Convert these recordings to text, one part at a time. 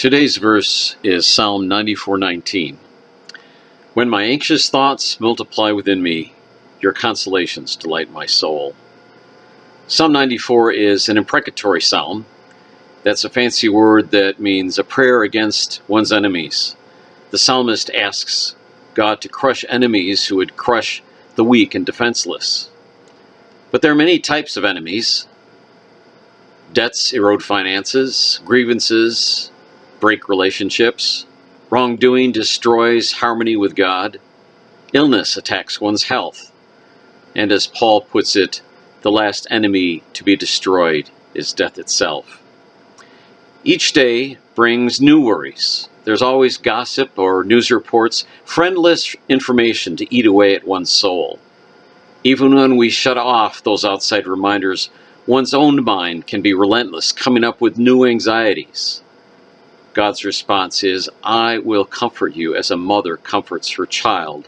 Today's verse is Psalm 94:19. When my anxious thoughts multiply within me, your consolations delight my soul. Psalm 94 is an imprecatory psalm. That's a fancy word that means a prayer against one's enemies. The psalmist asks God to crush enemies who would crush the weak and defenseless. But there are many types of enemies. Debts erode finances, grievances break relationships, wrongdoing destroys harmony with God, illness attacks one's health, and as Paul puts it, the last enemy to be destroyed is death itself. Each day brings new worries. There's always gossip or news reports, friendless information to eat away at one's soul. Even when we shut off those outside reminders, one's own mind can be relentless, coming up with new anxieties. God's response is, I will comfort you as a mother comforts her child,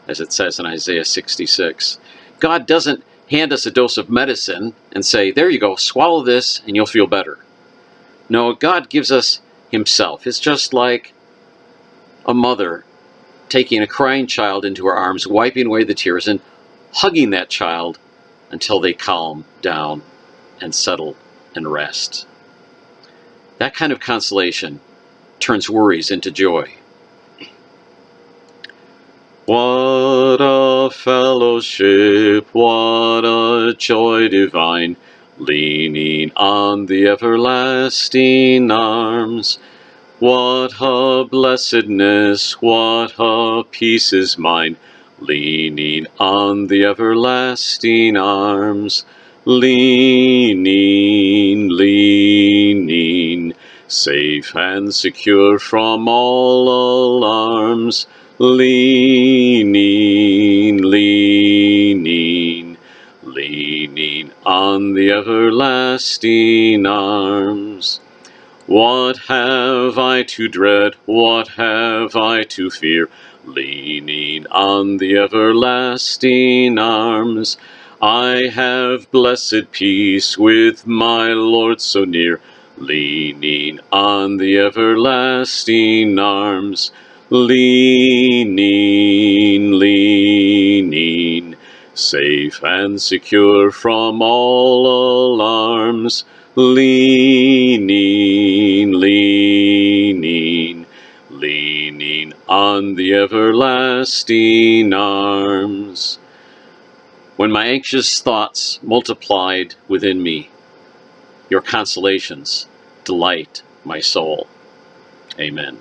as it says in Isaiah 66. God doesn't hand us a dose of medicine and say, there you go, swallow this and you'll feel better. No, God gives us himself. It's just like a mother taking a crying child into her arms, wiping away the tears, and hugging that child until they calm down and settle and rest. That kind of consolation turns worries into joy. What a fellowship, what a joy divine, leaning on the everlasting arms. What a blessedness, what a peace is mine, leaning on the everlasting arms. Leaning, safe and secure from all alarms. Leaning on the everlasting arms. What have I to dread? What have I to fear? Leaning on the everlasting arms. I have blessed peace with my Lord so near. Leaning on the everlasting arms. Leaning, safe and secure from all alarms. Leaning on the everlasting arms. When my anxious thoughts multiplied within me, your consolations delight my soul. Amen.